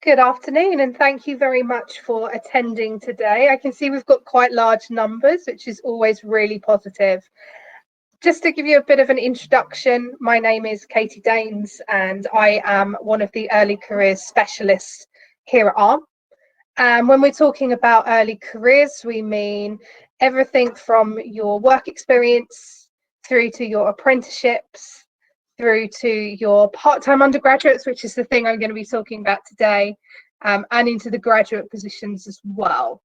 Good afternoon, and thank you very much for attending today. I can see we've got quite large numbers, which is always really positive. Just to give you a bit of an introduction, my name is Katie Daines, and I am one of the early careers specialists here at ARM. And when we're talking about early careers, we mean everything from your work experience through to your apprenticeships, through to your part-time undergraduates, which is the thing I'm going to be talking about today, and into the graduate positions as well.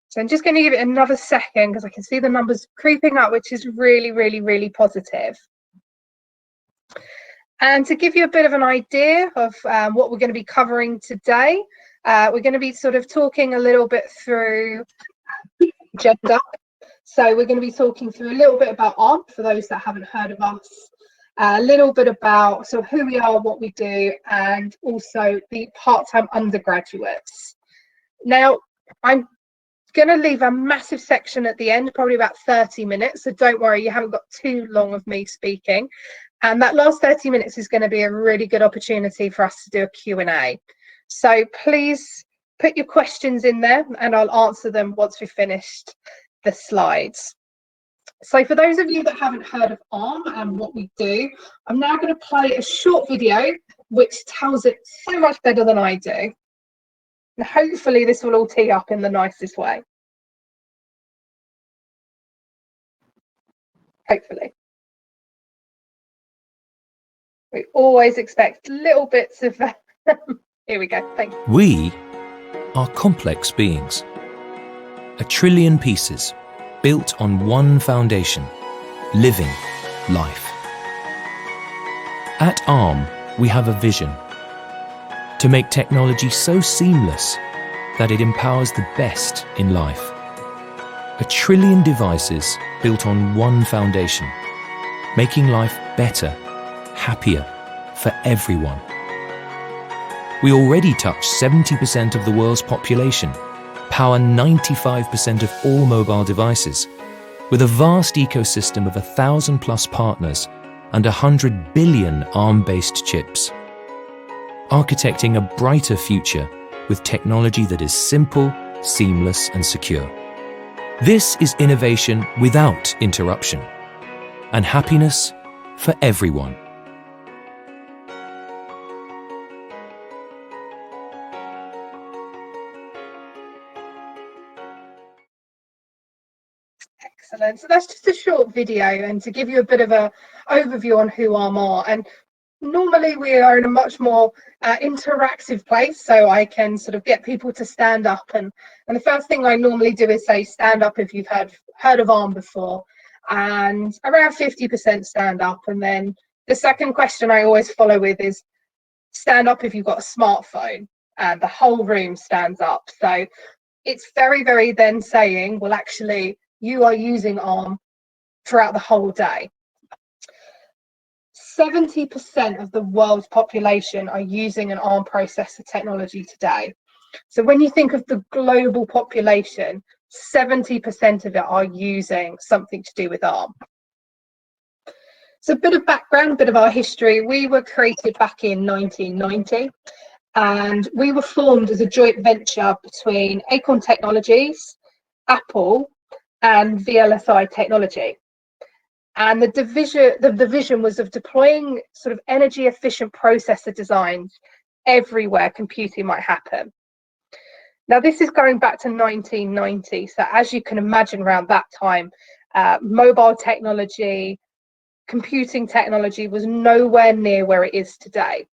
So I'm just going to give it another second because I can see the numbers creeping up, which is really, really, really positive. And to give you a bit of an idea of what we're going to be covering today, we're going to be sort of talking a little bit through gender. So we're going to be talking through a little bit about ARM for those that haven't heard of us, a little bit about sort of who we are, what we do, and also the part-time undergraduates. Now, I'm going to leave a massive section at the end, probably about 30 minutes, so don't worry, you haven't got too long of me speaking. And that last 30 minutes is going to be a really good opportunity for us to do a Q&A. So please put your questions in there and I'll answer them once we've finished the slides. So for those of you that haven't heard of ARM and what we do, I'm now going to play a short video which tells it so much better than I do. And hopefully this will all tee up in the nicest way. Hopefully. We always expect little bits of... Here we go, thank you. We are complex beings. 1 trillion pieces built on one foundation, living life. At ARM, we have a vision to make technology so seamless that it empowers the best in life. 1 trillion devices built on one foundation, making life better, happier for everyone. We already touch 70% of the world's population, power 95% of all mobile devices, with a vast ecosystem of 1,000+ partners and 100 billion ARM-based chips. Architecting a brighter future with technology that is simple, seamless, and secure. This is innovation without interruption, and happiness for everyone. Excellent. So that's just a short video, and to give you a bit of an overview on who ARM are. And normally we are in a much more interactive place, so I can sort of get people to stand up. And the first thing I normally do is say, stand up if you've heard of ARM before. And around 50% stand up. And then the second question I always follow with is, stand up if you've got a smartphone. And the whole room stands up. So it's very, very then saying, well, actually, you are using ARM throughout the whole day. 70% of the world's population are using an ARM processor technology today. So when you think of the global population, 70% of it are using something to do with ARM. So a bit of background, a bit of our history. We were created back in 1990, and we were formed as a joint venture between Acorn Technologies, Apple, and VLSI Technology. And the vision was of deploying sort of energy efficient processor designs everywhere computing might happen. Now this is going back to 1990, so as you can imagine, around that time mobile technology, computing technology was nowhere near where it is today.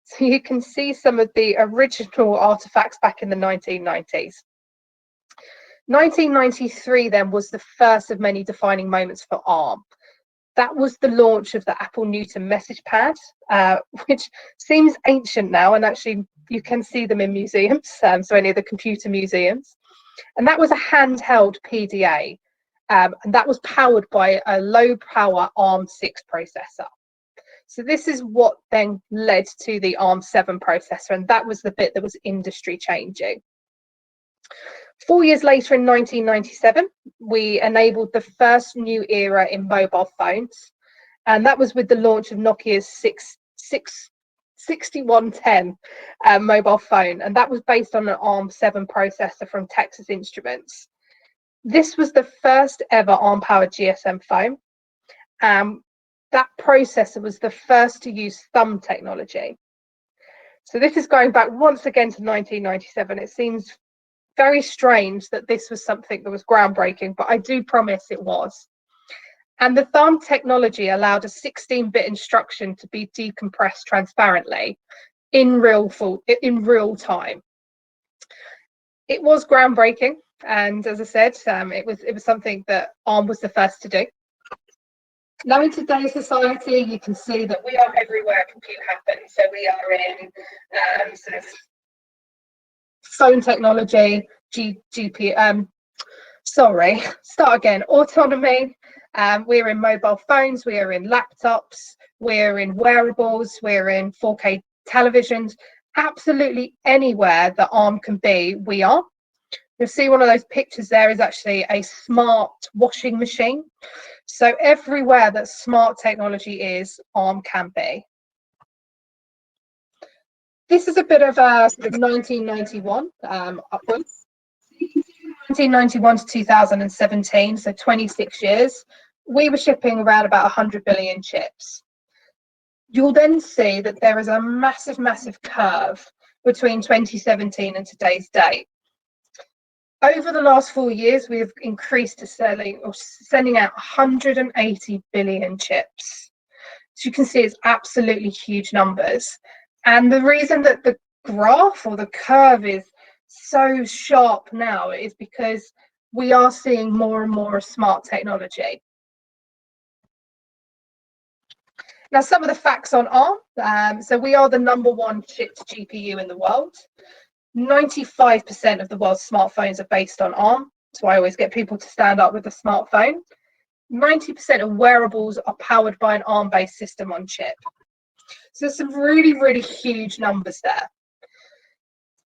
So you can see some of the original artifacts back in the 1990s. 1993 then was the first of many defining moments for ARM. That was the launch of the Apple Newton message pad, which seems ancient now, and actually you can see them in museums, so any of the computer museums. And that was a handheld PDA, and that was powered by a low power ARM6 processor. So this is what then led to the ARM7 processor, and that was the bit that was industry changing. 4 years later, in 1997, we enabled the first new era in mobile phones, and that was with the launch of Nokia's 6110 mobile phone, and that was based on an ARM7 processor from Texas Instruments. This was the first ever ARM-powered GSM phone. That processor was the first to use thumb technology. So this is going back once again to 1997. It seems very strange that this was something that was groundbreaking, but I do promise it was. And the thumb technology allowed a 16-bit instruction to be decompressed transparently in real time. It was groundbreaking, and as I said, it was something that ARM was the first to do. Now, in today's society, you can see that we are everywhere compute happens. So we are in sort of phone technology, autonomy. We're in mobile phones, we are in laptops, we're in wearables, we're in 4K televisions. Absolutely anywhere that ARM can be, we are. You'll see one of those pictures there is actually a smart washing machine. So everywhere that smart technology is, ARM can be. This is a bit of a sort of 1991 upwards. 1991 to 2017, so 26 years, we were shipping around about 100 billion chips. You'll then see that there is a massive, massive curve between 2017 and today's date. Over the last 4 years, we have increased to sending out 180 billion chips. So you can see it's absolutely huge numbers. And the reason that the graph or the curve is so sharp now is because we are seeing more and more smart technology. Now, some of the facts on ARM. So we are the #1 shipped GPU in the world. 95% of the world's smartphones are based on ARM. So I always get people to stand up with a smartphone. 90% of wearables are powered by an ARM-based system on chip. So there's some really, really huge numbers there.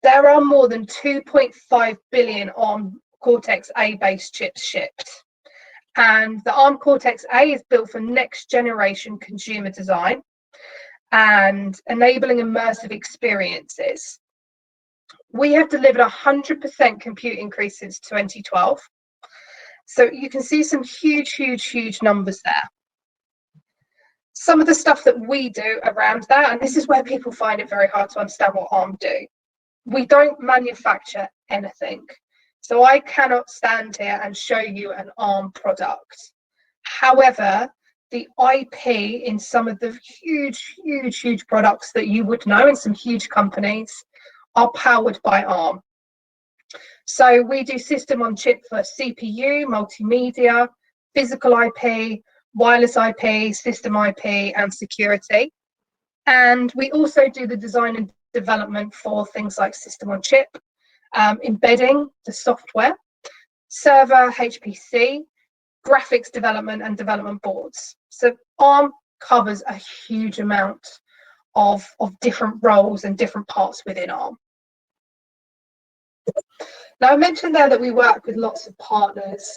There are more than 2.5 billion ARM Cortex-A based chips shipped. And the ARM Cortex-A is built for next generation consumer design and enabling immersive experiences. We have delivered 100% compute increase since 2012. So you can see some huge, huge, huge numbers there. Some of the stuff that we do around that, and this is where people find it very hard to understand what ARM do. We don't manufacture anything. So I cannot stand here and show you an ARM product. However, the IP in some of the huge, huge, huge products that you would know in some huge companies are powered by ARM. So we do system on chip for CPU, multimedia, physical IP, wireless IP, system IP, and security. And we also do the design and development for things like system on chip, embedding the software, server, HPC, graphics development, and development boards. So ARM covers a huge amount of different roles and different parts within ARM. Now, I mentioned there that we work with lots of partners.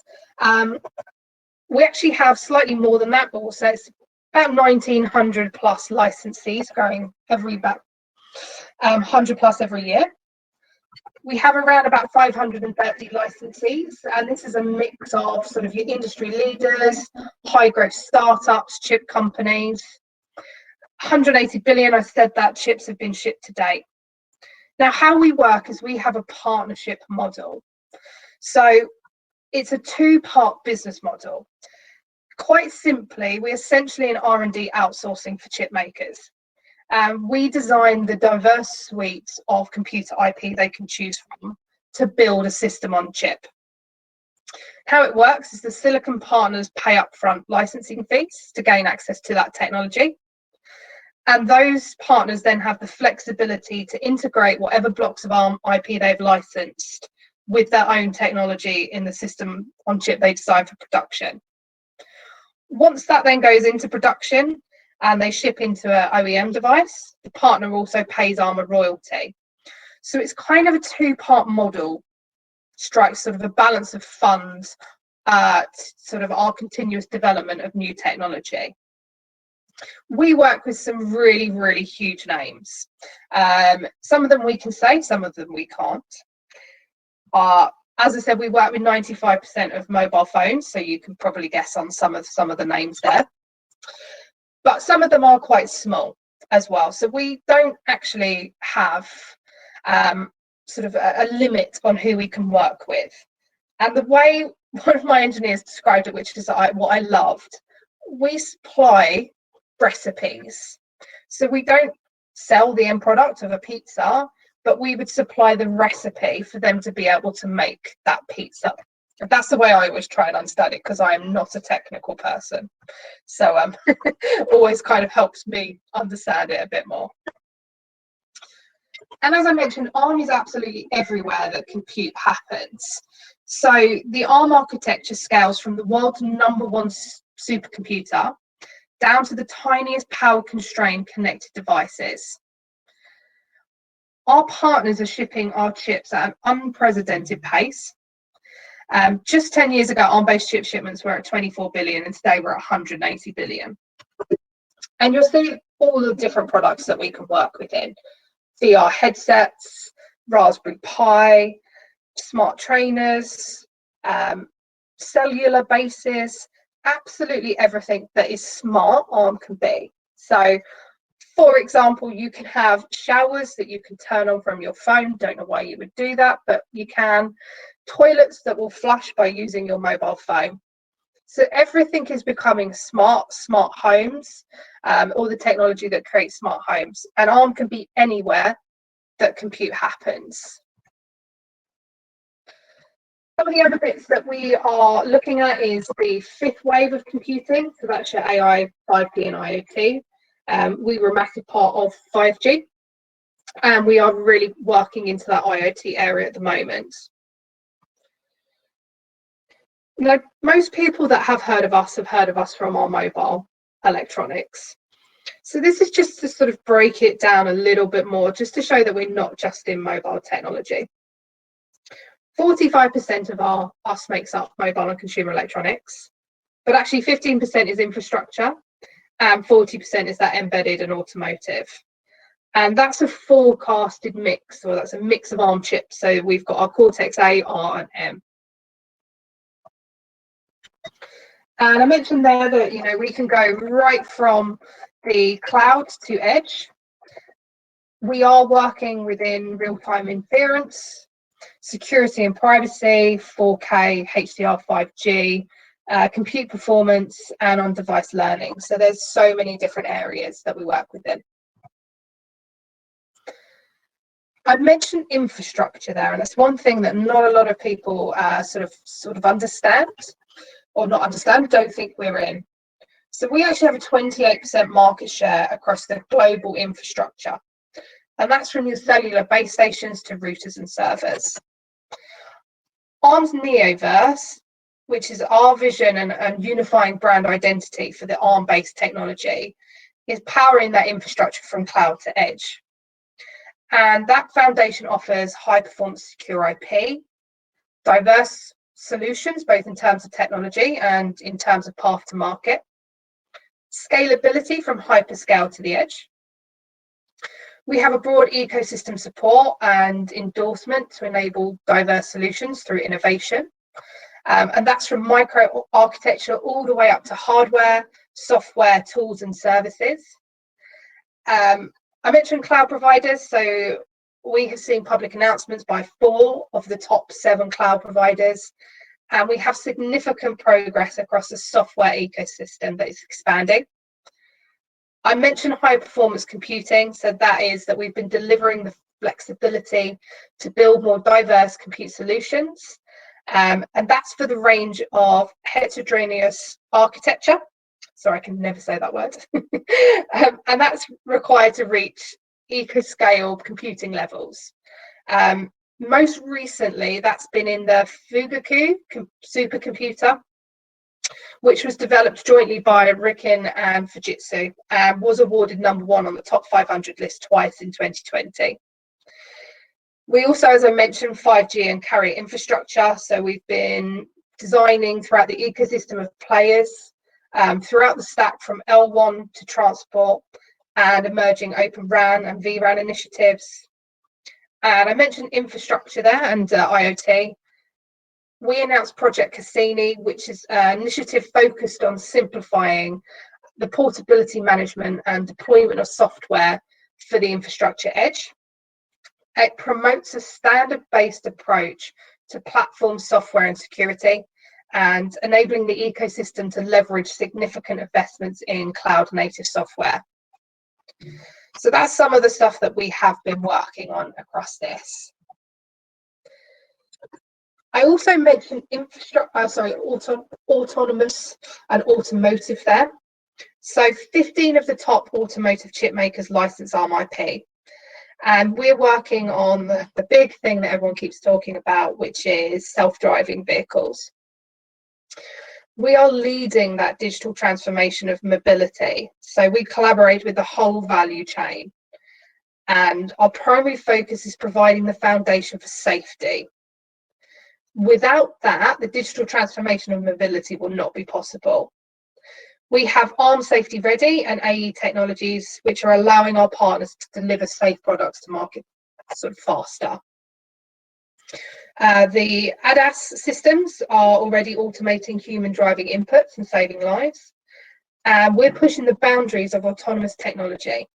We actually have slightly more than that, but also it's about 1,900 plus licensees, growing every about 100 plus every year. We have around about 530 licensees, and this is a mix of sort of your industry leaders, high growth startups, chip companies. 180 billion, I said that chips have been shipped to date. Now, how we work is we have a partnership model. So it's a two-part business model. Quite simply, we're essentially an R&D outsourcing for chip makers. We design the diverse suite of computer IP they can choose from to build a system on chip. How it works is the silicon partners pay upfront licensing fees to gain access to that technology. And those partners then have the flexibility to integrate whatever blocks of ARM IP they've licensed with their own technology in the system on chip they decide for production. Once that then goes into production and they ship into an OEM device, the partner also pays ARM a royalty. So it's kind of a two-part model, strikes sort of a balance of funds, sort of our continuous development of new technology. We work with some really, really huge names. Some of them we can say, some of them we can't. As I said, we work with 95% of mobile phones, so you can probably guess on some of the names there. But some of them are quite small as well. So we don't actually have sort of a limit on who we can work with. And the way one of my engineers described it, which is what I loved, we supply recipes. So we don't sell the end product of a pizza, but we would supply the recipe for them to be able to make that pizza. And that's the way I always try and understand it, because I am not a technical person. So always kind of helps me understand it a bit more. And as I mentioned, ARM is absolutely everywhere that compute happens. So the ARM architecture scales from the world's #1 supercomputer down to the tiniest power-constrained connected devices. Our partners are shipping our chips at an unprecedented pace. Just 10 years ago, ARM-based chip shipments were at 24 billion, and today we're at 180 billion. And you'll see all the different products that we can work within. VR headsets, Raspberry Pi, smart trainers, cellular bases, absolutely everything that is smart ARM can be. So, for example, you can have showers that you can turn on from your phone. Don't know why you would do that, but you can. Toilets that will flush by using your mobile phone. So everything is becoming smart homes, all the technology that creates smart homes. And ARM can be anywhere that compute happens. Some of the other bits that we are looking at is the 5th wave of computing. So that's your AI, 5G and IoT. We were a massive part of 5G, and we are really working into that IoT area at the moment. Now, most people that have heard of us from our mobile electronics. So this is just to sort of break it down a little bit more, just to show that we're not just in mobile technology. 45% of us makes up mobile and consumer electronics, but actually 15% is infrastructure, and 40% is that embedded and automotive. And that's a forecasted mix, or that's a mix of ARM chips. So we've got our Cortex-A, R, and M. And I mentioned there that, you know, we can go right from the cloud to edge. We are working within real-time inference, security and privacy, 4K, HDR, 5G, compute performance, and on-device learning. So there's so many different areas that we work within. I mentioned infrastructure there, and that's one thing that not a lot of people sort of understand, or not understand, don't think we're in. So we actually have a 28% market share across the global infrastructure. And that's from your cellular base stations to routers and servers. ARM's Neoverse, which is our vision and unifying brand identity for the ARM-based technology, is powering that infrastructure from cloud to edge. And that foundation offers high-performance secure IP, diverse solutions, both in terms of technology and in terms of path to market, scalability from hyperscale to the edge. We have a broad ecosystem support and endorsement to enable diverse solutions through innovation. And that's from micro architecture all the way up to hardware, software, tools, and services. I mentioned cloud providers. So we have seen public announcements by 4 of the top 7 cloud providers. And we have significant progress across the software ecosystem that is expanding. I mentioned high performance computing. So that is that we've been delivering the flexibility to build more diverse compute solutions. And that's for the range of heterogeneous architecture. Sorry, I can never say that word. And that's required to reach eco-scale computing levels. Most recently, that's been in the Fugaku supercomputer, which was developed jointly by Riken and Fujitsu, and was awarded #1 on the top 500 list twice in 2020. We also, as I mentioned, 5G and carrier infrastructure. So we've been designing throughout the ecosystem of players throughout the stack, from L1 to transport and emerging Open RAN and vRAN initiatives. And I mentioned infrastructure there and IoT. We announced Project Cassini, which is an initiative focused on simplifying the portability management and deployment of software for the infrastructure edge. It promotes a standard-based approach to platform software and security, and enabling the ecosystem to leverage significant investments in cloud-native software. So that's some of the stuff that we have been working on across this. I also mentioned autonomous and automotive there. So 15 of the top automotive chip makers license ARM IP. And we're working on the big thing that everyone keeps talking about, which is self-driving vehicles. We are leading that digital transformation of mobility. So we collaborate with the whole value chain. And our primary focus is providing the foundation for safety. Without that, the digital transformation of mobility will not be possible. We have ARM Safety Ready and AE technologies, which are allowing our partners to deliver safe products to market sort of faster. The ADAS systems are already automating human driving inputs and saving lives. And we're pushing the boundaries of autonomous technology.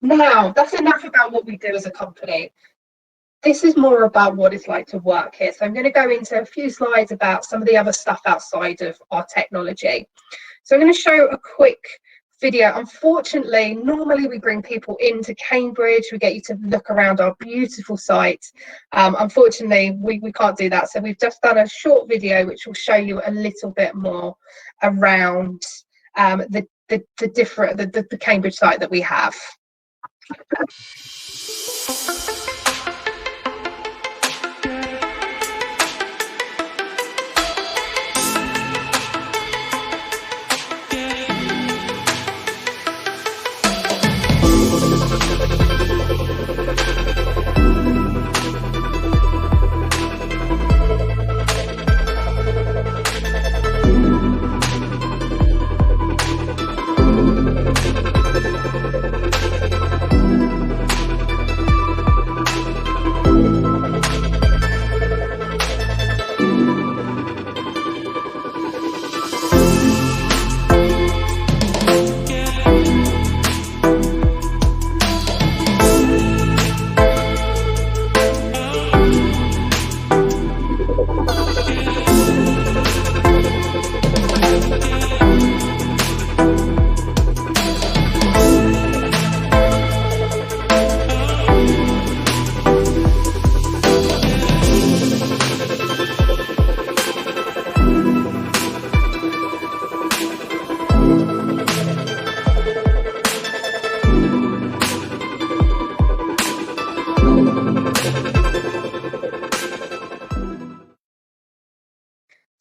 Now, that's enough about what we do as a company. This is more about what it's like to work here. So I'm going to go into a few slides about some of the other stuff outside of our technology. So I'm going to show a quick video. Unfortunately, normally we bring people into Cambridge, we get you to look around our beautiful site. Unfortunately, we can't do that. So we've just done a short video which will show you a little bit more around the Cambridge site that we have.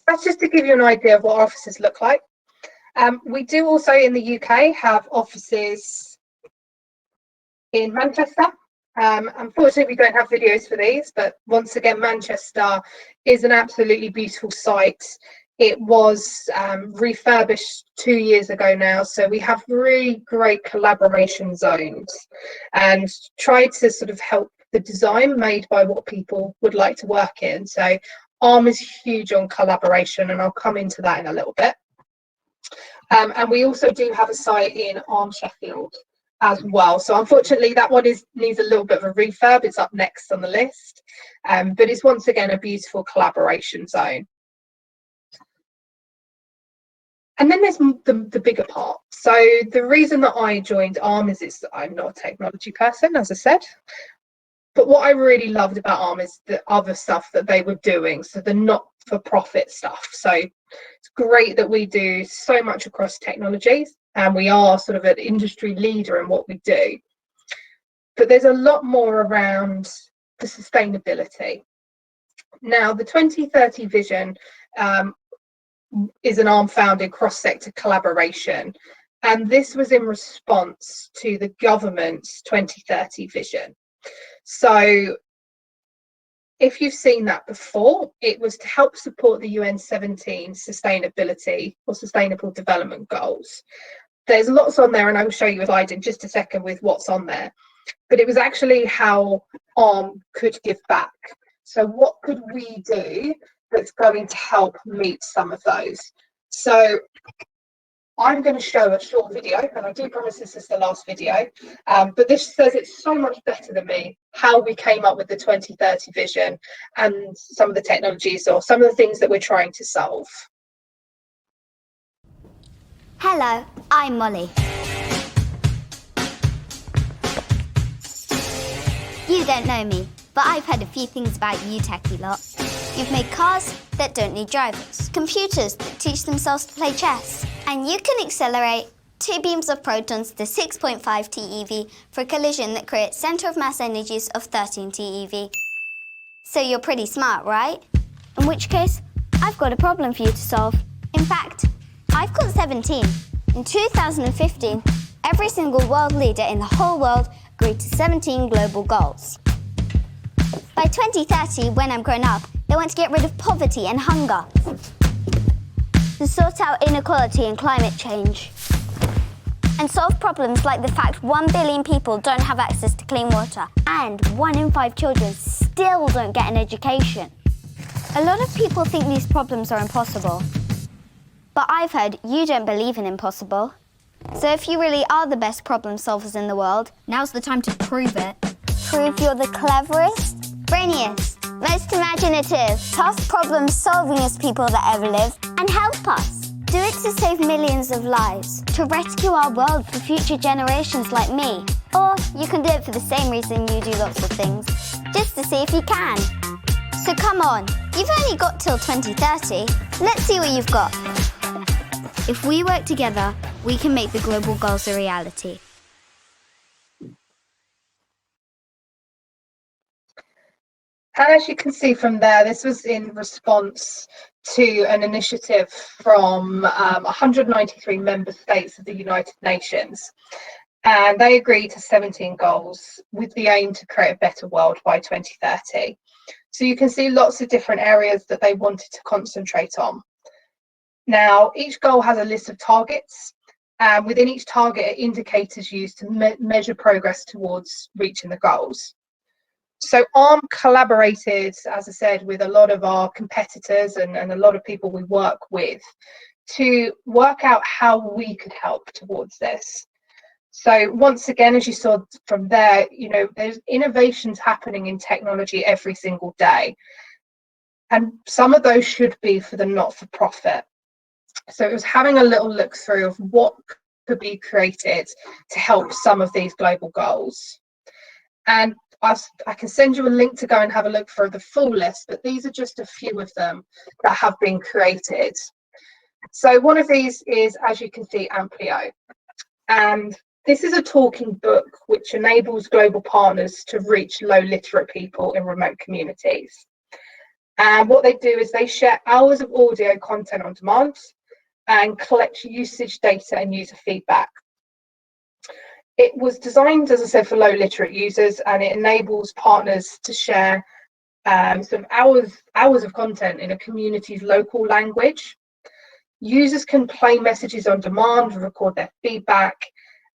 That's just to give you an idea of what our offices look like. We do also in the UK have offices in Manchester. Unfortunately, we don't have videos for these, but once again, Manchester is an absolutely beautiful site. It was refurbished 2 years ago now, so we have really great collaboration zones and try to sort of help the design made by what people would like to work in. So ARM is huge on collaboration, and I'll come into that in a little bit. And we also do have a site in ARM Sheffield as well. So unfortunately, that one needs a little bit of a refurb. It's up next on the list, but it's once again a beautiful collaboration zone. And then there's the bigger part. So the reason that I joined ARM is I'm not a technology person, as I said. But what I really loved about ARM is the other stuff that they were doing, so the not-for-profit stuff. So it's great that we do so much across technologies, and we are sort of an industry leader in what we do. But there's a lot more around the sustainability. Now, the 2030 vision is an ARM-founded cross-sector collaboration, and this was in response to the government's 2030 vision. So if you've seen that before, it was to help support the UN 17 sustainability or sustainable development goals. There's lots on there, and I will show you a slide in just a second with what's on there. But it was actually how ARM could give back. So what could we do that's going to help meet some of those? So I'm going to show a short video, and I do promise this is the last video, but this says it so much better than me, how we came up with the 2030 vision and some of the technologies or some of the things that we're trying to solve. Hello, I'm Molly. You don't know me, but I've heard a few things about you techie lot. You've made cars that don't need drivers, computers that teach themselves to play chess, and you can accelerate 2 beams of protons to 6.5 TeV for a collision that creates centre of mass energies of 13 TeV. So you're pretty smart, right? In which case, I've got a problem for you to solve. In fact, I've got 17. In 2015, every single world leader in the whole world agreed to 17 global goals. By 2030, when I'm grown up, they want to get rid of poverty and hunger, to sort out inequality and climate change, and solve problems like the fact 1 billion people don't have access to clean water, and 1 in 5 children still don't get an education. A lot of people think these problems are impossible, but I've heard you don't believe in impossible. So if you really are the best problem solvers in the world, now's the time to prove it. Prove you're the cleverest, brainiest, most imaginative, tough problem-solvingest people that ever lived, and help us. Do it to save millions of lives, to rescue our world for future generations like me. Or you can do it for the same reason you do lots of things, just to see if you can. So come on, you've only got till 2030. Let's see what you've got. If we work together, we can make the global goals a reality. And as you can see from there, this was in response to an initiative from 193 member states of the United Nations. And they agreed to 17 goals with the aim to create a better world by 2030. So you can see lots of different areas that they wanted to concentrate on. Now, each goal has a list of targets, and within each target are indicators used to measure progress towards reaching the goals. So ARM collaborated, as I said, with a lot of our competitors and a lot of people we work with to work out how we could help towards this. So once again, as you saw from there, there's innovations happening in technology every single day. And some of those should be for the not-for-profit. So it was having a little look through of what could be created to help some of these global goals. And I can send you a link to go and have a look for the full list, but these are just a few of them that have been created. So one of these is, as you can see, Amplio. And this is a talking book which enables global partners to reach low literate people in remote communities. And what they do is they share hours of audio content on demand and collect usage data and user feedback. It was designed, as I said, for low literate users, and it enables partners to share sort of hours of content in a community's local language. Users can play messages on demand and record their feedback,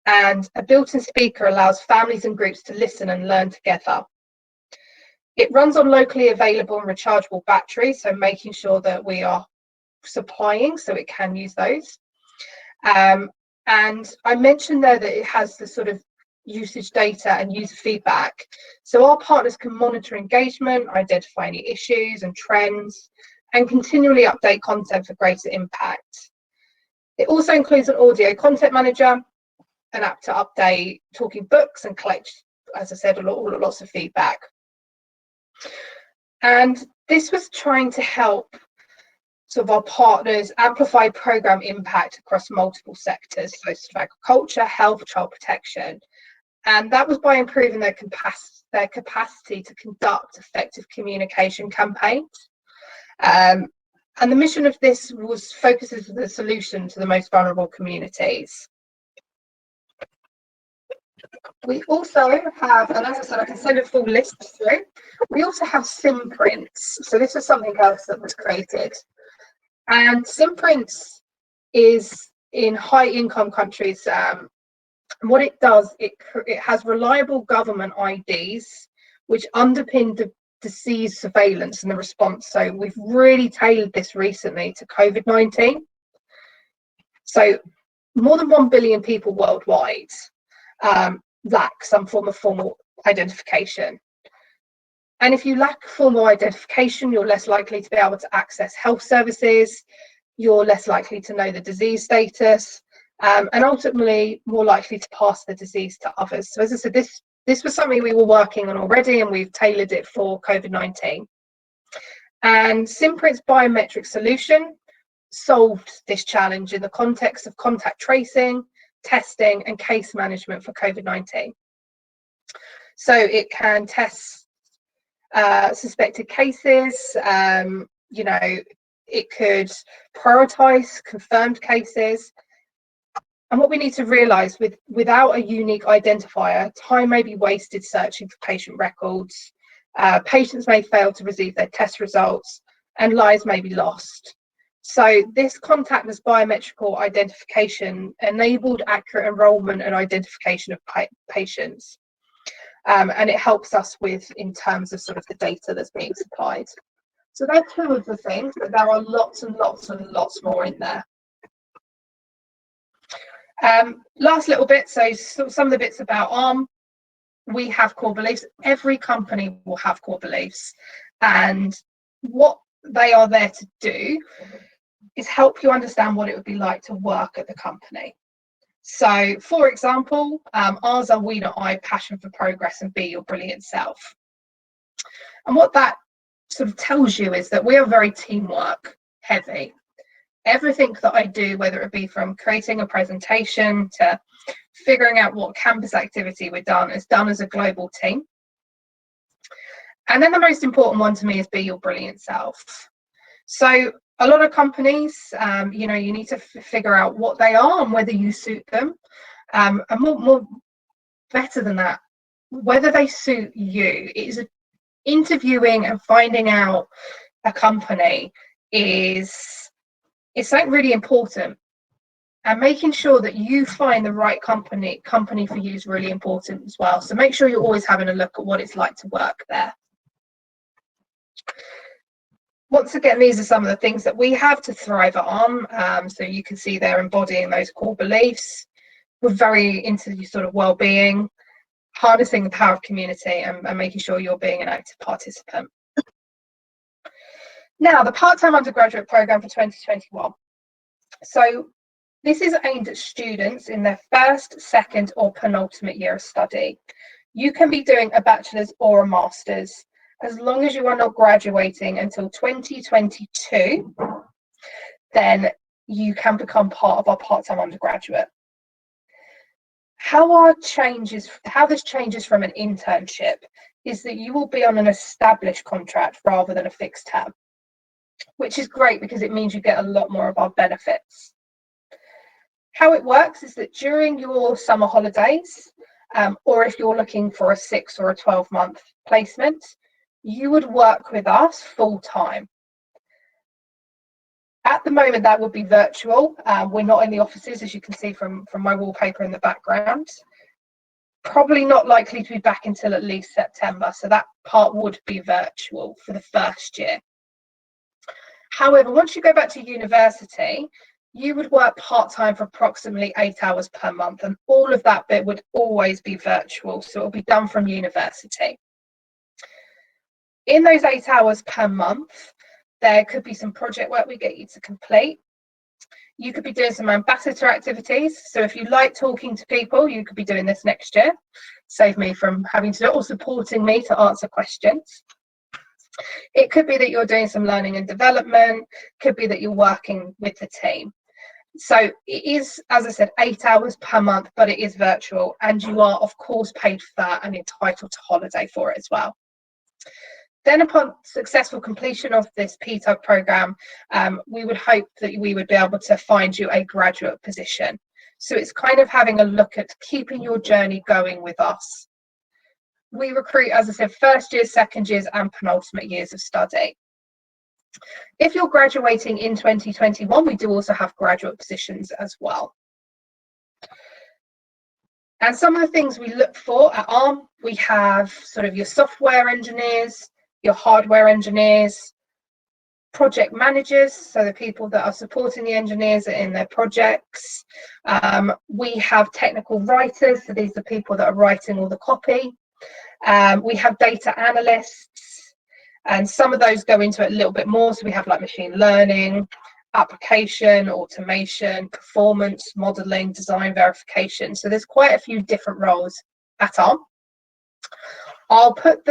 and a built-in speaker allows families and groups to listen and learn together. It runs on locally available and rechargeable batteries, so making sure that we are supplying so it can use those. And I mentioned there that it has the sort of usage data and user feedback. So our partners can monitor engagement, identify any issues and trends, and continually update content for greater impact. It also includes an audio content manager, an app to update talking books and collect, as I said, lots of feedback. And this was trying to help sort of our partners amplify program impact across multiple sectors, so sort of agriculture, health, child protection. And that was by improving their capacity to conduct effective communication campaigns. And the mission of this was focuses on the solution to the most vulnerable communities. We also have, and as I said, I can send a full list through. We also have sim prints. So this is something else that was created. And sim prints is in high income countries. What it does, it has reliable government IDs, which underpin the disease surveillance and the response. So we've really tailored this recently to COVID-19. So more than 1 billion people worldwide lack some form of formal identification. And if you lack formal identification, you're less likely to be able to access health services, you're less likely to know the disease status, and ultimately more likely to pass the disease to others. So as I said, this was something we were working on already, and we've tailored it for COVID-19. And Simprint's biometric solution solved this challenge in the context of contact tracing, testing, and case management for COVID-19. So it can test suspected cases, it could prioritize confirmed cases. And what we need to realize, without a unique identifier, time may be wasted searching for patient records, patients may fail to receive their test results, and lives may be lost. So this contactless biometrical identification enabled accurate enrolment and identification of patients. And it helps us in terms of sort of the data that's being supplied. So they're two of the things, but there are lots and lots and lots more in there. Last little bit, so some of the bits about ARM. We have core beliefs. Every company will have core beliefs, and what they are there to do is help you understand what it would be like to work at the company. So, for example, ours are we, not I, passion for progress and be your brilliant self. And what that sort of tells you is that we are very teamwork heavy. Everything that I do, whether it be from creating a presentation to figuring out what campus activity we've done, is done as a global team. And then the most important one to me is be your brilliant self. So a lot of companies, you need to figure out what they are and whether you suit them. And more better than that, whether they suit you. Interviewing and finding out a company is something really important. And making sure that you find the right company for you is really important as well. So make sure you're always having a look at what it's like to work there. Once again, these are some of the things that we have to thrive at ARM. So you can see they're embodying those core beliefs. We're very into the sort of well-being, harnessing the power of community, and making sure you're being an active participant. Now, the part-time undergraduate program for 2021. So this is aimed at students in their first, second, or penultimate year of study. You can be doing a bachelor's or a master's. As long as you are not graduating until 2022, then you can become part of our part-time undergraduate. How this changes from an internship is that you will be on an established contract rather than a fixed term, which is great because it means you get a lot more of our benefits. How it works is that during your summer holidays, or if you're looking for a 6 or a 12-month placement, you would work with us full-time. At the moment, that would be virtual. We're not in the offices, as you can see from my wallpaper in the background. Probably not likely to be back until at least September, so that part would be virtual for the first year. However, once you go back to university, you would work part-time for approximately 8 hours per month, and all of that bit would always be virtual, so it will be done from university. In those 8 hours per month, there could be some project work we get you to complete. You could be doing some ambassador activities. So if you like talking to people, you could be doing this next year. Save me from having to do it, or supporting me to answer questions. It could be that you're doing some learning and development. Could be that you're working with the team. So it is, as I said, 8 hours per month, but it is virtual. And you are, of course, paid for that and entitled to holiday for it as well. Then upon successful completion of this PTUG program, we would hope that we would be able to find you a graduate position. So it's kind of having a look at keeping your journey going with us. We recruit, as I said, first years, second years, and penultimate years of study. If you're graduating in 2021, we do also have graduate positions as well. And some of the things we look for at ARM, we have sort of your software engineers, your hardware engineers, project managers, so the people that are supporting the engineers in their projects. We have technical writers, so these are people that are writing all the copy. We have data analysts, and some of those go into it a little bit more. So we have like machine learning, application, automation, performance, modeling, design verification. So there's quite a few different roles at ARM. I'll put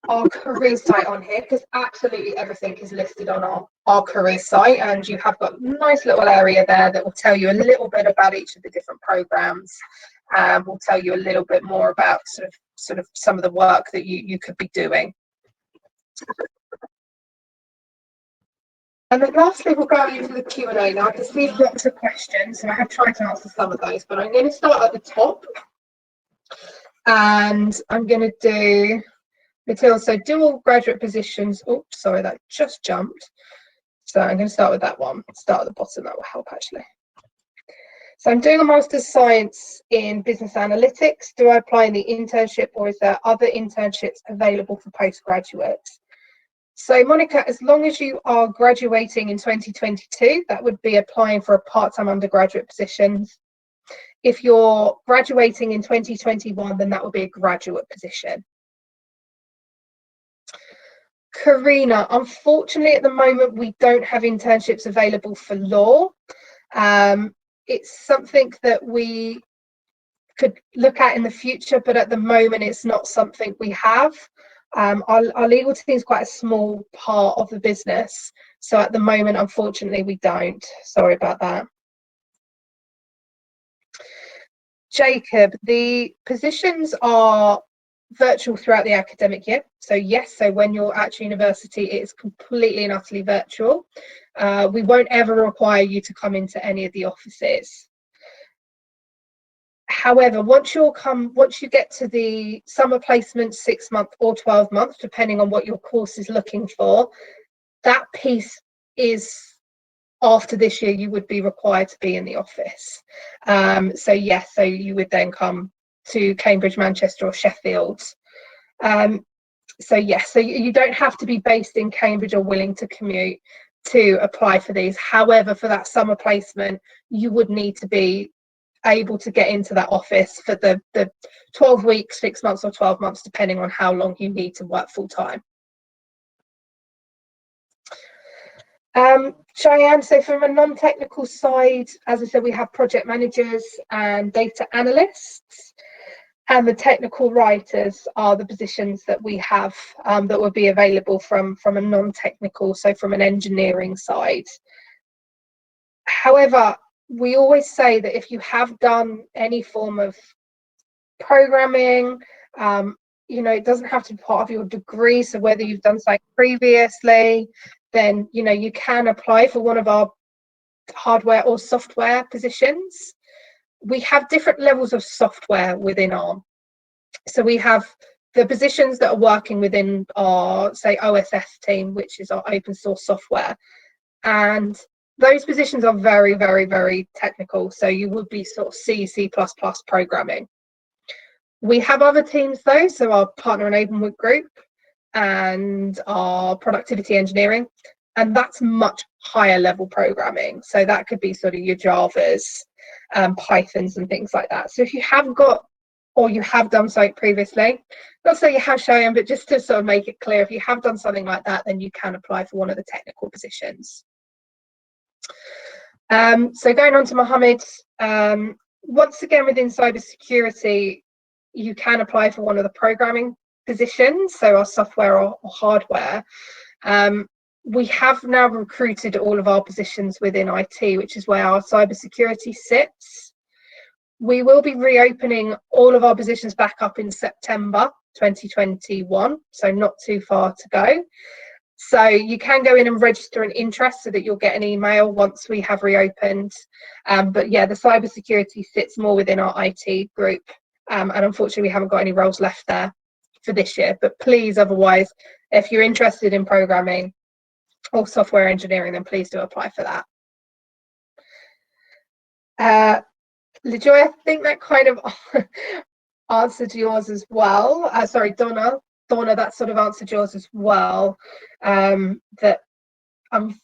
our career site on here because absolutely everything is listed on our career site, and you have got a nice little area there that will tell you a little bit about each of the different programs. We'll tell you a little bit more about sort of some of the work that you could be doing. And then lastly, we'll go into the Q&A. Now I can see lots of questions, and I have tried to answer some of those, but I'm going to start at the top, and I'm going to do Matilda, so do all graduate positions, oops, sorry, that just jumped. So I'm going to start with that one, start at the bottom, that will help actually. So I'm doing a Master's Science in Business Analytics. Do I apply in the internship, or is there other internships available for postgraduates? So Monica, as long as you are graduating in 2022, that would be applying for a part-time undergraduate positions. If you're graduating in 2021, then that would be a graduate position. Karina, unfortunately at the moment we don't have internships available for law. It's something that we could look at in the future, but at the moment it's not something we have. Our legal team is quite a small part of the business, so at the moment unfortunately we don't. Sorry about that. Jacob, the positions are virtual throughout the academic year. So yes, so when you're at university, it's completely and utterly virtual. We won't ever require you to come into any of the offices. However, once you get to the summer placement, 6 month or 12 months, depending on what your course is looking for, that piece is after this year, you would be required to be in the office. So yes, so you would then come to Cambridge, Manchester or Sheffield. So yes, so you don't have to be based in Cambridge or willing to commute to apply for these. However, for that summer placement, you would need to be able to get into that office for the 12 weeks, 6 months or 12 months, depending on how long you need to work full time. Cheyenne, so from a non-technical side, as I said, we have project managers and data analysts, and the technical writers are the positions that we have that will be available from a non-technical, so from an engineering side. However, we always say that if you have done any form of programming, it doesn't have to be part of your degree. So whether you've done something previously, then you can apply for one of our hardware or software positions. We have different levels of software within ARM. So we have the positions that are working within our, say, OSS team, which is our open source software. And those positions are very, very, very technical. So you would be sort of C++ programming. We have other teams though, so our partner enablement group and our productivity engineering, and that's much higher level programming. So that could be sort of your Javas, Pythons and things like that. So if you have got, or you have done something previously, not say you have shown, but just to sort of make it clear, if you have done something like that, then you can apply for one of the technical positions. So going on to Mohammed, once again within cybersecurity, you can apply for one of the programming positions, so our software or hardware. We have now recruited all of our positions within IT, which is where our cybersecurity sits. We will be reopening all of our positions back up in September 2021, so not too far to go. So you can go in and register an interest so that you'll get an email once we have reopened. But yeah, the cybersecurity sits more within our IT group. And unfortunately, we haven't got any roles left there for this year. But please, otherwise, if you're interested in programming or software engineering, then please do apply for that. LaJoy, I think that kind of answered yours as well. Sorry, Donna, that sort of answered yours as well. That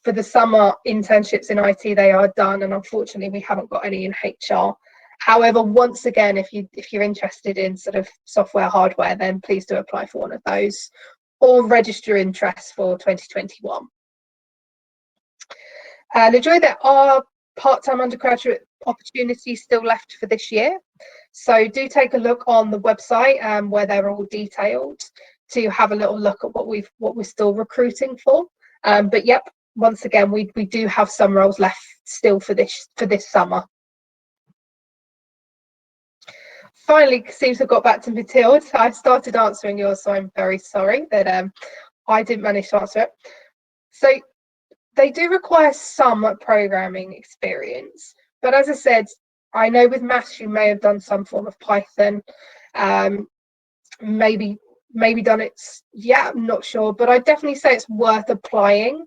for the summer internships in IT, they are done, and unfortunately, we haven't got any in HR. However, once again, if you're interested in sort of software, hardware, then please do apply for one of those or register interest for 2021. LaJoy, there are part-time undergraduate opportunities still left for this year, so do take a look on the website where they're all detailed to have a little look at what we're still recruiting for. But yep, once again, we do have some roles left still for this summer. Finally, seems to have got back to Matilda. I started answering yours, so I'm very sorry that I didn't manage to answer it. So they do require some programming experience, but as I said, I know with maths you may have done some form of Python, maybe done it. Yeah, I'm not sure, but I definitely say it's worth applying.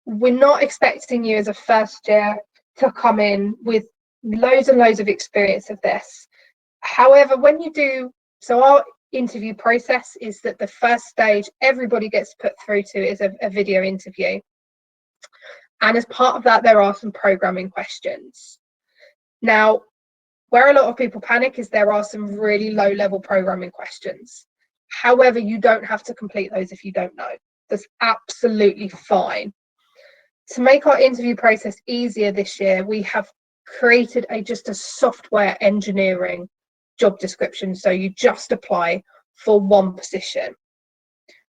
We're not expecting you as a first year to come in with loads and loads of experience of this. However, when you do, so our interview process is that the first stage everybody gets put through to is a video interview. And as part of that, there are some programming questions. Now, where a lot of people panic is there are some really low-level programming questions. However, you don't have to complete those if you don't know. That's absolutely fine. To make our interview process easier this year, we have created just a software engineering job description, so you just apply for one position.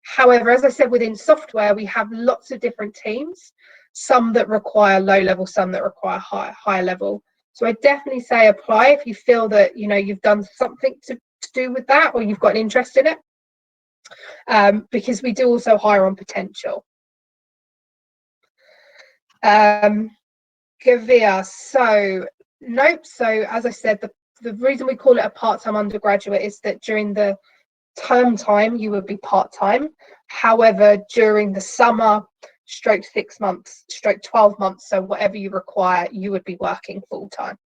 However, as I said, within software, we have lots of different teams, some that require low level, some that require higher level. So I definitely say apply if you feel that you've done something to do with that, or you've got an interest in it, because we do also hire on potential. Gavia, so nope. So as I said, the reason we call it a part-time undergraduate is that during the term time you would be part-time. However, during the summer, stroke 6 months, stroke 12 months, so whatever you require, you would be working full-time.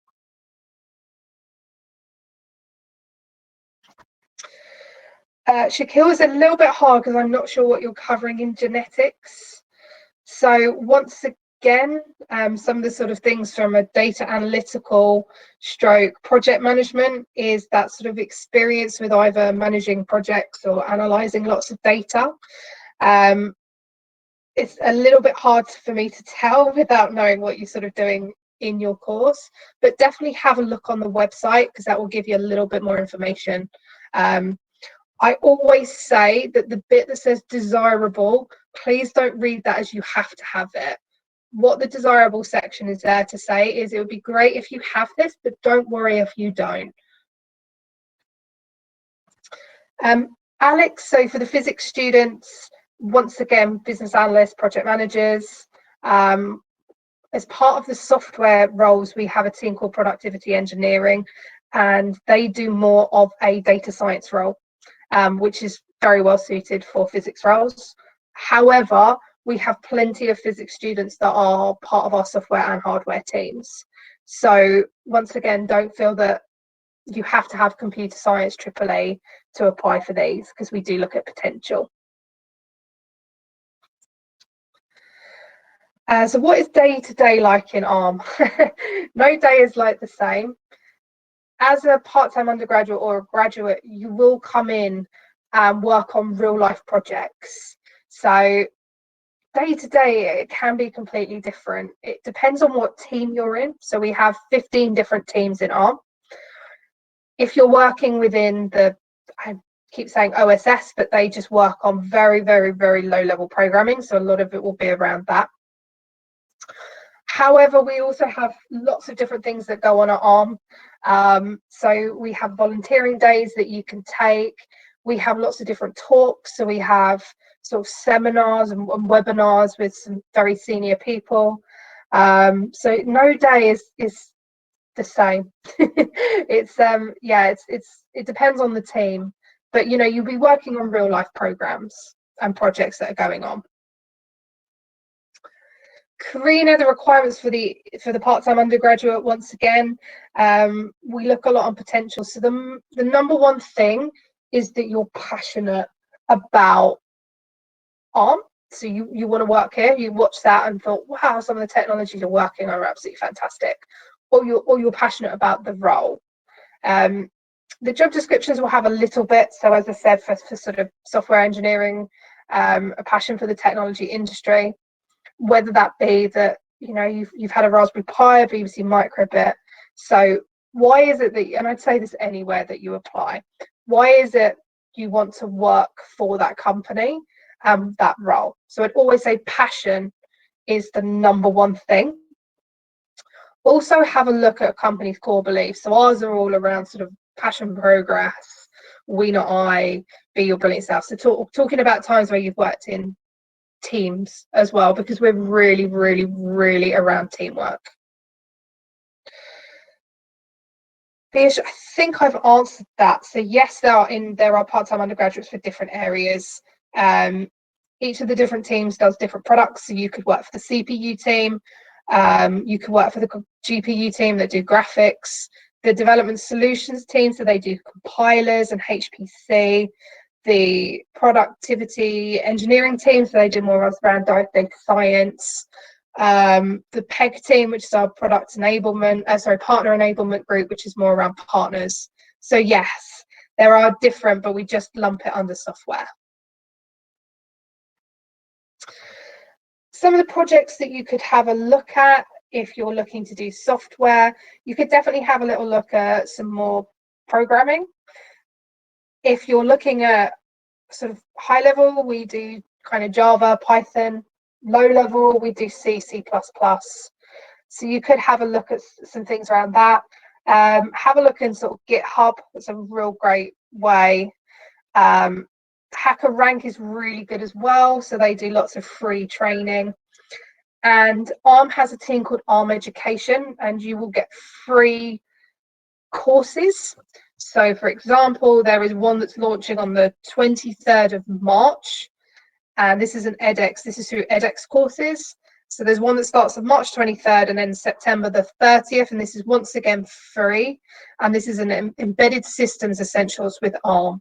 Shaquille, is a little bit hard because I'm not sure what you're covering in genetics. So once again, some of the sort of things from a data analytical stroke project management is that sort of experience with either managing projects or analysing lots of data. It's a little bit hard for me to tell without knowing what you're sort of doing in your course, but definitely have a look on the website because that will give you a little bit more information. I always say that the bit that says desirable, please don't read that as you have to have it. What the desirable section is there to say is it would be great if you have this, but don't worry if you don't. Alex, so for the physics students, once again, business analysts, project managers. As part of the software roles, we have a team called productivity engineering, and they do more of a data science role, which is very well suited for physics roles. However, we have plenty of physics students that are part of our software and hardware teams. So once again, don't feel that you have to have computer science AAA to apply for these, because we do look at potential. So what is day-to-day like in ARM? No day is like the same. As a part-time undergraduate or a graduate, you will come in and work on real-life projects. So day-to-day, it can be completely different. It depends on what team you're in. So we have 15 different teams in ARM. If you're working within I keep saying OSS, but they just work on very, very, very low-level programming. So a lot of it will be around that. However, we also have lots of different things that go on at ARM. So we have volunteering days that you can take. We have lots of different talks. So we have sort of seminars and webinars with some very senior people. So no day is the same. It's it depends on the team, but you know, you'll be working on real life programs and projects that are going on. Karina, the requirements for the part-time undergraduate, once again, we look a lot on potential. So the number one thing is that you're passionate about ARM. So you want to work here, you watch that and thought, wow, some of the technologies you're working on are absolutely fantastic, or you're passionate about the role. The job descriptions will have a little bit, so as I said, for sort of software engineering, a passion for the technology industry, whether that be that, you know, you've had a Raspberry Pi, a BBC Microbit. So why is it that, and I'd say this anywhere that you apply, why is it you want to work for that company and that role? So I'd always say passion is the number one thing. Also have a look at a company's core beliefs. So ours are all around sort of passion, progress, we not I, be your brilliant self. So talking about times where you've worked in teams as well, because we're really, really, really around teamwork. I think I've answered that. So yes, there are part-time undergraduates for different areas. Each of the different teams does different products. So you could work for the CPU team, you could work for the GPU team that do graphics, the development solutions team, so they do compilers and HPC, the productivity engineering team, so they do more around data science, the PEG team, which is our partner enablement group, which is more around partners. So yes, there are different, but we just lump it under software. Some of the projects that you could have a look at if you're looking to do software, you could definitely have a little look at some more programming. If you're looking at sort of high level, we do kind of Java, Python. Low level, we do C, C++. So you could have a look at some things around that. Have a look in sort of GitHub. It's a real great way. HackerRank is really good as well. So they do lots of free training. And ARM has a team called ARM Education, and you will get free courses. So for example, there is one that's launching on the 23rd of March. And this is an edX, this is through edX courses. So there's one that starts on March 23rd and then September the 30th. And this is once again free. And this is an embedded systems essentials with ARM.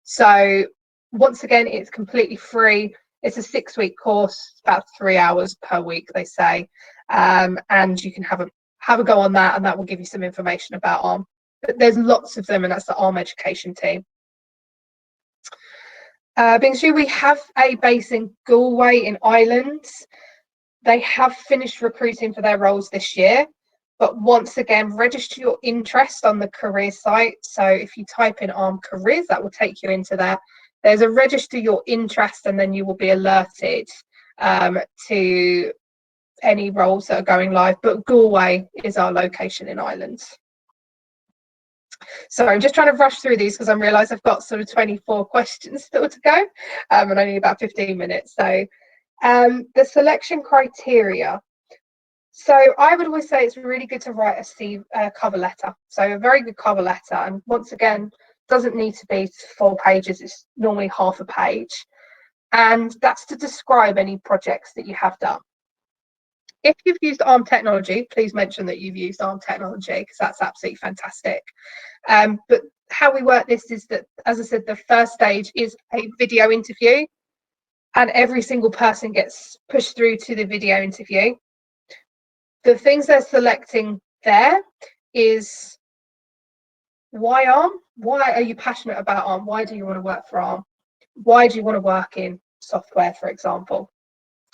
So once again, it's completely free. It's a 6-week course, about 3 hours per week, they say. And you can have a go on that, and that will give you some information about ARM. But there's lots of them, and that's the ARM Education team. Being sure we have a base in Galway in Ireland. They have finished recruiting for their roles this year, but once again, register your interest on the careers site. So if you type in ARM careers, that will take you into there. There's a register your interest, and then you will be alerted to any roles that are going live. But Galway is our location in Ireland. So I'm just trying to rush through these because I realise I've got sort of 24 questions still to go, and only about 15 minutes. So the selection criteria. So I would always say it's really good to write a cover letter. So a very good cover letter, and once again, doesn't need to be 4 pages. It's normally half a page, and that's to describe any projects that you have done. If you've used ARM technology, please mention that you've used ARM technology, because that's absolutely fantastic. But how we work this is that, as I said, the first stage is a video interview, and every single person gets pushed through to the video interview. The things they're selecting there is why ARM? Why are you passionate about ARM? Why do you want to work for ARM? Why do you want to work in software, for example?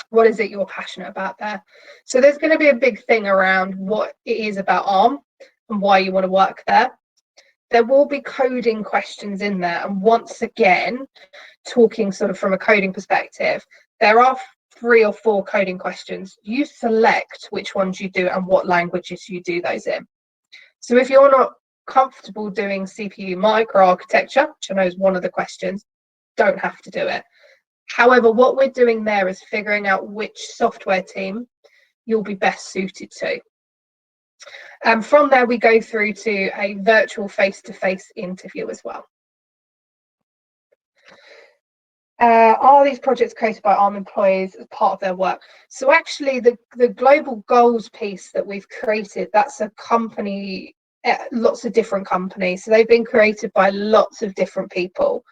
What is it you're passionate about there? So there's going to be a big thing around what it is about ARM and why you want to work there. There will be coding questions in there. And once again, talking sort of from a coding perspective, there are 3 or 4 coding questions. You select which ones you do and what languages you do those in. So if you're not comfortable doing CPU microarchitecture, which I know is one of the questions, don't have to do it. However, what we're doing there is figuring out which software team you'll be best suited to. And from there, we go through to a virtual face-to-face interview as well. Are these projects created by ARM employees as part of their work? So actually, the global goals piece that we've created, that's a company, lots of different companies. So they've been created by lots of different people.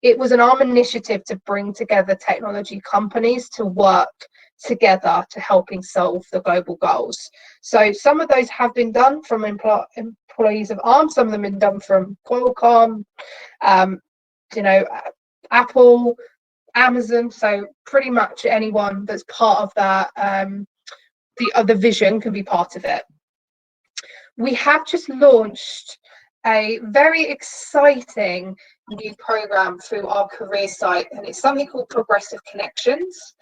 It was an ARM initiative to bring together technology companies to work together to helping solve the global goals. So some of those have been done from employees of ARM, some of them have been done from Qualcomm, Apple, Amazon. So pretty much anyone that's part of that, the vision can be part of it. We have just launched a very exciting new program through our career site, and it's something called Progressive Connections.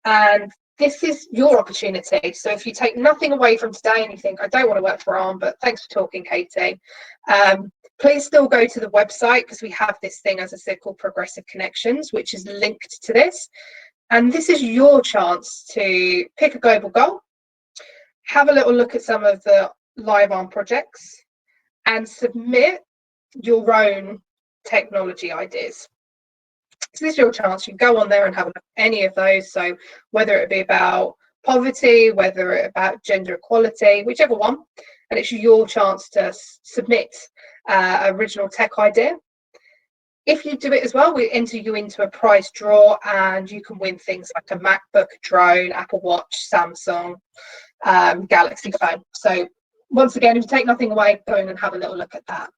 And this is your opportunity. So if you take nothing away from today and you think, I don't want to work for ARM, but thanks for talking, Katie, please still go to the website, because we have this thing, as I said, called Progressive Connections, which is linked to this. And this is your chance to pick a global goal, have a little look at some of the live ARM projects, and submit your own technology ideas. So this is your chance. You can go on there and have a look at any of those. So whether it be about poverty, whether it about gender equality, whichever one, and it's your chance to submit original tech idea. If you do it as well, we enter you into a prize draw, and you can win things like a MacBook, a drone, Apple Watch, Samsung, Galaxy phone. So once again, if you take nothing away, go in and have a little look at that.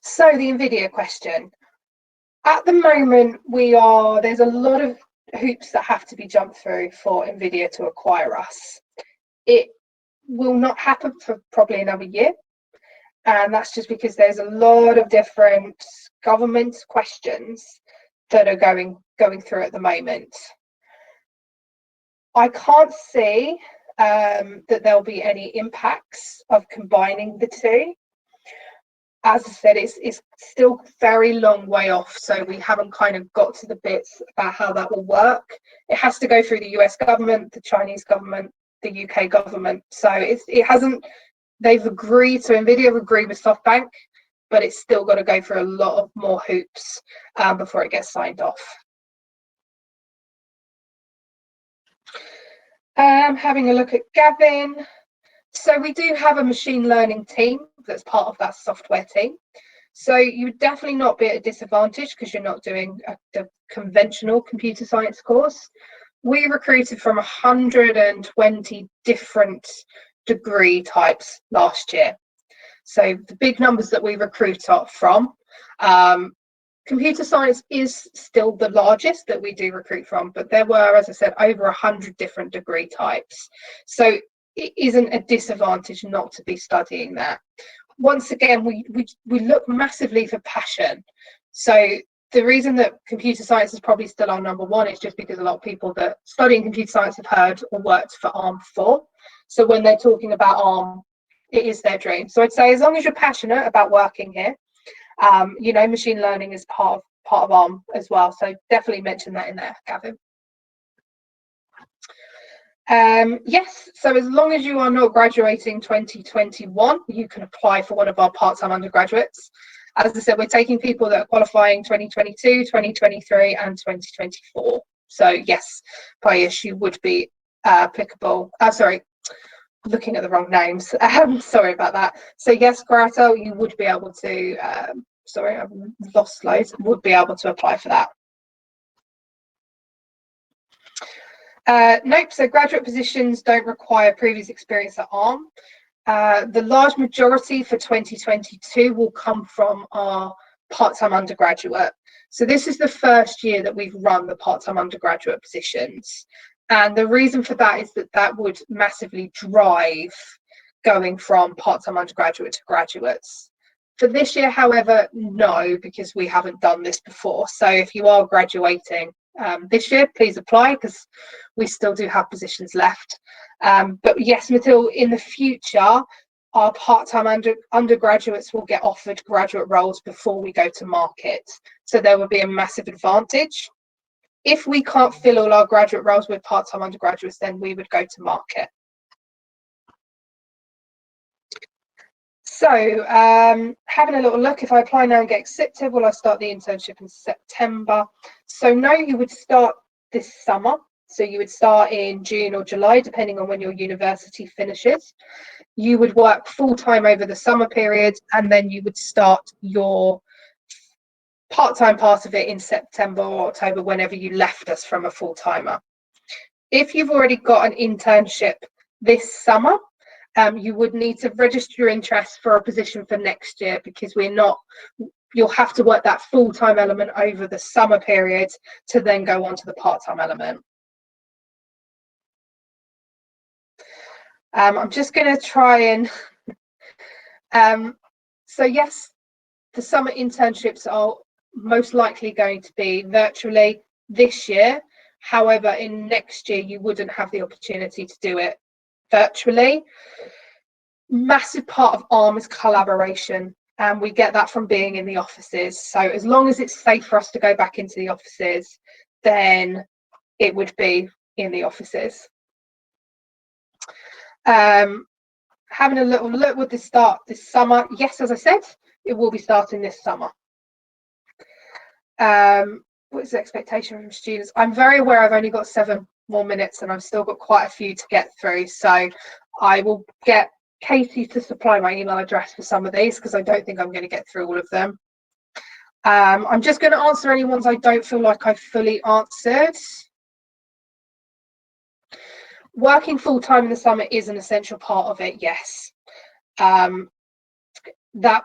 So the NVIDIA question. At the moment, there's a lot of hoops that have to be jumped through for NVIDIA to acquire us. It will not happen for probably another year. And that's just because there's a lot of different government questions that are going through at the moment. I can't see that there'll be any impacts of combining the two. As I said, it's still very long way off, so we haven't kind of got to the bits about how that will work. It has to go through the US government, the Chinese government, the UK government. So it hasn't. They've agreed, so NVIDIA have agreed with SoftBank, but it's still got to go through a lot of more hoops before it gets signed off. Having a look at Gavin. So we do have a machine learning team that's part of that software team. So you would definitely not be at a disadvantage because you're not doing the conventional computer science course. We recruited from 120 different degree types last year. So the big numbers that we recruit from, computer science is still the largest that we do recruit from, but there were, as I said, over 100 different degree types. So it isn't a disadvantage not to be studying that. Once again, we look massively for passion. So the reason that computer science is probably still our number one is just because a lot of people that studying computer science have heard or worked for ARM before. So when they're talking about ARM, it is their dream. So I'd say as long as you're passionate about working here, machine learning is part of ARM as well. So definitely mention that in there, Gavin. Yes, so as long as you are not graduating 2021, you can apply for one of our part-time undergraduaats. As I said, we're taking people that are qualifying 2022, 2023 and 2024. So yes, Payesh, you would be applicable. Sorry, looking at the wrong names. Sorry about that. So yes, Grata, you would be able to, sorry, I've lost loads, would be able to apply for that. Nope, so graduate positions don't require previous experience at ARM. The large majority for 2022 will come from our part-time undergraduate. So this is the first year that we've run the part-time undergraduate positions. And the reason for that is that would massively drive going from part-time undergraduate to graduates. For this year, however, no, because we haven't done this before. So if you are graduating this year, please apply because we still do have positions left. But yes, Mathilde, in the future, our part-time undergraduates will get offered graduate roles before we go to market. So there will be a massive advantage. If we can't fill all our graduate roles with part-time undergraduates, then we would go to market. So having a little look, if I apply now and get accepted, will I start the internship in September? So no, you would start this summer. So you would start in June or July, depending on when your university finishes. You would work full-time over the summer period, and then you would start your part-time part of it in September or October, whenever you left us from a full-timer. If you've already got an internship this summer, you would need to register your interest for a position for next year, because you'll have to work that full-time element over the summer period to then go on to the part-time element. I'm just going to try and so yes, the summer internships are most likely going to be virtually this year. However, in next year you wouldn't have the opportunity to do it virtually. Massive part of ARM is collaboration, and we get that from being in the offices. So as long as it's safe for us to go back into the offices, then it would be in the offices. Having a little look, would this start this summer? Yes, as I said, it will be starting this summer. What is the expectation from students? I'm very aware I've only got 7 more minutes and I've still got quite a few to get through, so I will get Katie to supply my email address for some of these, because I don't think I'm going to get through all of them. I'm just going to answer any ones I don't feel like I've fully answered. Working full-time in the summer is an essential part of it, yes. That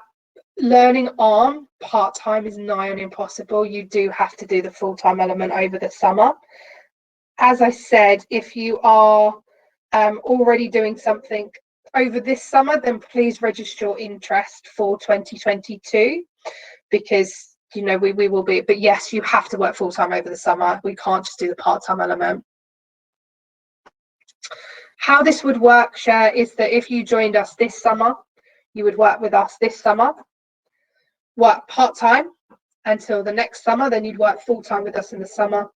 learning ARM part-time is nigh on impossible. You do have to do the full-time element over the summer. As I said, if you are already doing something over this summer, then please register your interest for 2022, because we will be, but yes, you have to work full-time over the summer. We can't just do the part-time element. How this would work, Cher, is that if you joined us this summer, you would work with us this summer, work part-time until the next summer, then you'd work full-time with us in the summer,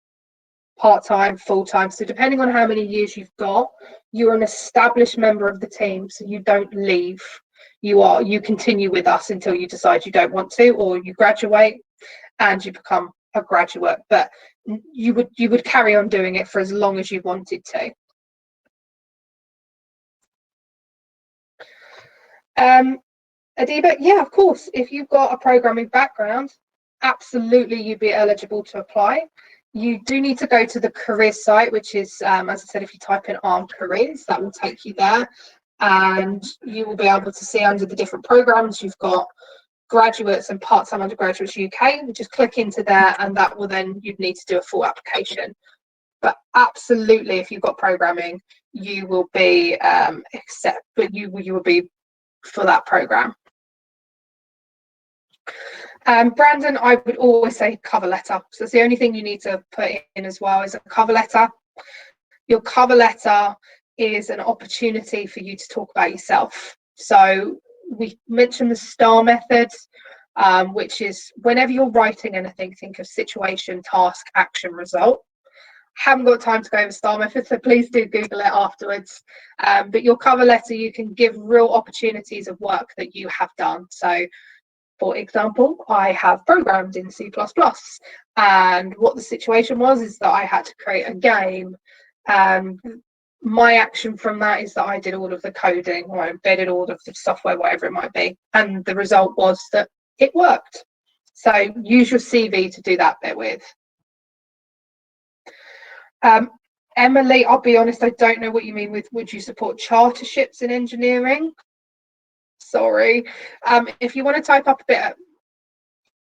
part-time, full-time. So depending on how many years you've got, you're an established member of the team, so you don't leave. You continue with us until you decide you don't want to, or you graduate and you become a graduate, but you would carry on doing it for as long as you wanted to. Adiba, yeah, of course, if you've got a programming background, absolutely you'd be eligible to apply. You do need to go to the careers site, which is, as I said, if you type in ARM careers, that will take you there, and you will be able to see under the different programs you've got graduates and part-time undergraduates UK. You just click into there, and that will then, you'd need to do a full application. But absolutely, if you've got programming, you will be you will be for that program. Brandon, I would always say cover letter. So it's the only thing you need to put in as well, is a cover letter. Your cover letter is an opportunity for you to talk about yourself. So we mentioned the STAR method, which is whenever you're writing anything, think of situation, task, action, result. Haven't got time to go over STAR method, so please do Google it afterwards. But your cover letter, you can give real opportunities of work that you have done. So for example, I have programmed in C++, and what the situation was is that I had to create a game. My action from that is that I did all of the coding, or I embedded all of the software, whatever it might be, and the result was that it worked. So use your CV to do that bit with. Emily, I'll be honest, I don't know what you mean with would you support charterships in engineering? Sorry. If you want to type up a bit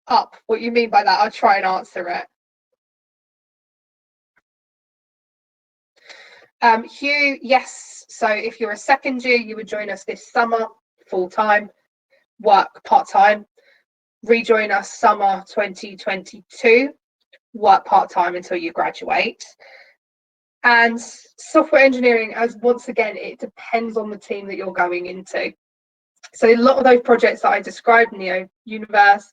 up what you mean by that, I'll try and answer it. Hugh, yes. So if you're a second year, you would join us this summer full-time, work part-time, rejoin us summer 2022, work part-time until you graduate. And software engineering, as once again, it depends on the team that you're going into. So a lot of those projects that I described, Universe,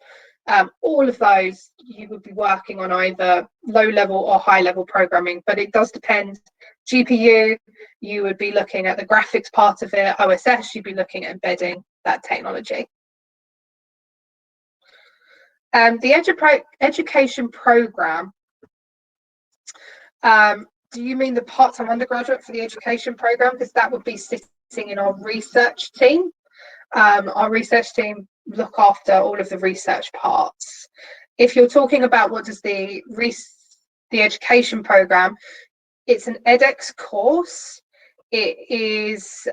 all of those you would be working on either low level or high level programming, but it does depend. GPU, you would be looking at the graphics part of it. OSS, you'd be looking at embedding that technology. The education program, do you mean the part-time undergraduate for the education program? Because that would be sitting in our research team. Our research team look after all of the research parts. If you're talking about what does the education program, it's an edX course. It is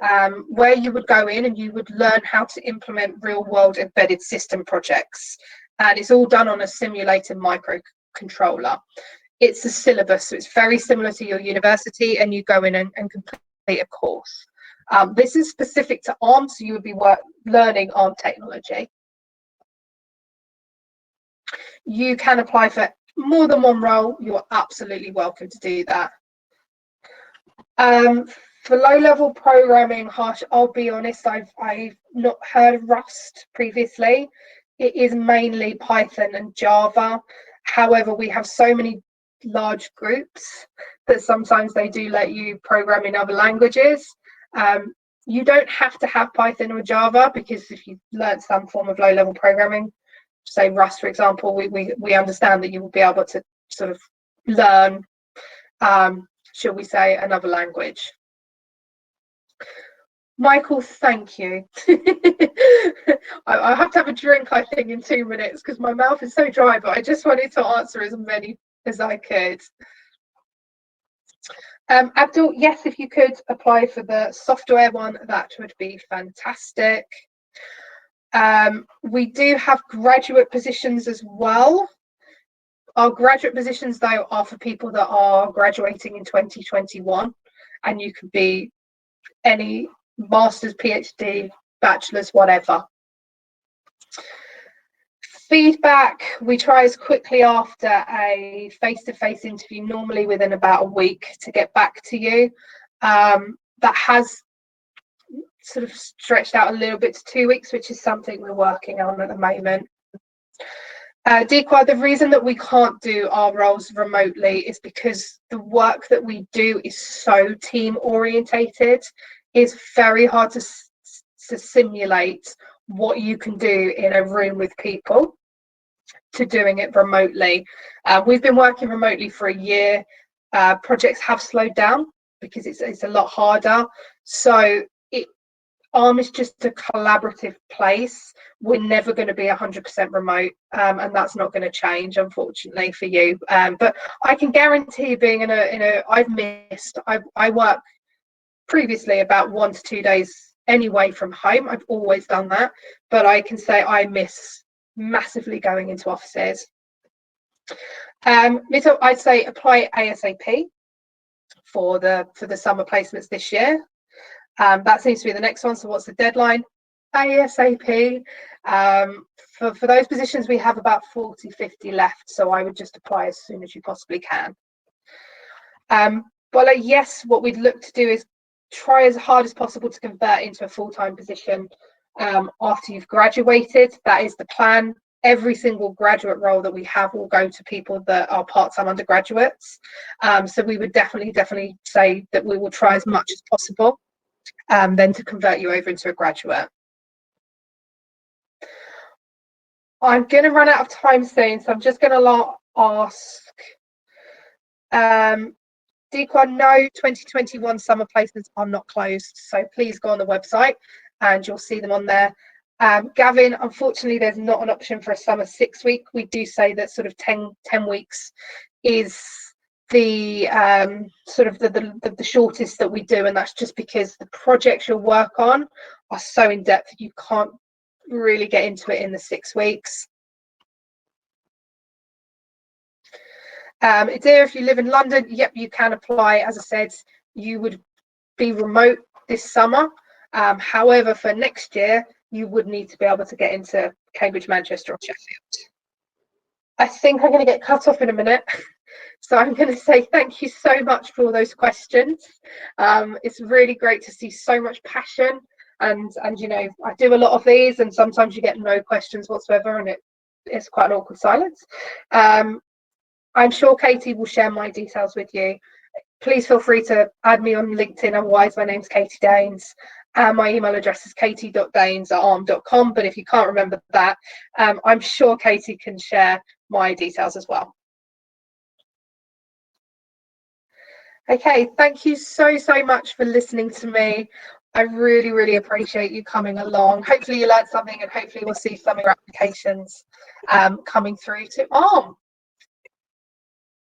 where you would go in and you would learn how to implement real-world embedded system projects. And it's all done on a simulated microcontroller. It's a syllabus, so it's very similar to your university, and you go in and complete a course. This is specific to ARM, so you would be learning ARM technology. You can apply for more than one role. You're absolutely welcome to do that. For low-level programming, Harsh, I'll be honest, I've not heard of Rust previously. It is mainly Python and Java. However, we have so many large groups that sometimes they do let you program in other languages. You don't have to have Python or Java, because if you've learned some form of low-level programming, say Rust, for example, we understand that you will be able to sort of learn, shall we say, another language. Michael, thank you. I have to have a drink, I think, in 2 minutes because my mouth is so dry, but I just wanted to answer as many as I could. Abdul, yes, if you could apply for the software one, that would be fantastic. We do have graduate positions as well. Our graduate positions, though, are for people that are graduating in 2021, and you could be any master's, PhD, bachelor's, whatever. Feedback, we try as quickly after a face-to-face interview, normally within about a week, to get back to you. That has sort of stretched out a little bit to 2 weeks, which is something we're working on at the moment. Deequa, the reason that we can't do our roles remotely is because the work that we do is so team orientated. It's very hard to simulate what you can do in a room with people to doing it remotely. We've been working remotely for a year. Projects have slowed down because it's a lot harder. So ARM is just a collaborative place. We're never going to be 100% remote, and that's not going to change, unfortunately, for you. But I can guarantee, being in a I work previously about 1 to 2 days anyway from home. I've always done that, but I can say I miss massively going into offices. So I'd say apply ASAP for the summer placements this year. That seems to be the next one. So what's the deadline? ASAP. For those positions, we have about 40-50 left, so I would just apply as soon as you possibly can. Well, yes, what we'd look to do is try as hard as possible to convert into a full-time position after you've graduated. That is the plan. Every single graduate role that we have will go to people that are part-time undergraduates. So we would definitely say that we will try as much as possible then to convert you over into a graduate. I'm going to run out of time soon, so I'm just going to ask Deequa, no, 2021 summer placements are not closed, so please go on the website and you'll see them on there. Gavin, unfortunately, there's not an option for a summer 6-week. We do say that sort of 10 weeks is the sort of the shortest that we do, and that's just because the projects you'll work on are so in depth you can't really get into it in the 6 weeks. Adair, if you live in London, yep, you can apply. As I said, you would be remote this summer. However, for next year, you would need to be able to get into Cambridge, Manchester, or Sheffield. I think I'm going to get cut off in a minute. So I'm going to say thank you so much for all those questions. It's really great to see so much passion and you know, I do a lot of these, and sometimes you get no questions whatsoever, and it's quite an awkward silence. I'm sure Katie will share my details with you. Please feel free to add me on LinkedIn. Otherwise, my name's Katie Daines, and my email address is katie.daines@arm.com. But if you can't remember that, I'm sure Katie can share my details as well. Okay, thank you so much for listening to me. I really appreciate you coming along. Hopefully you learned something, and hopefully we'll see some of your applications coming through to ARM.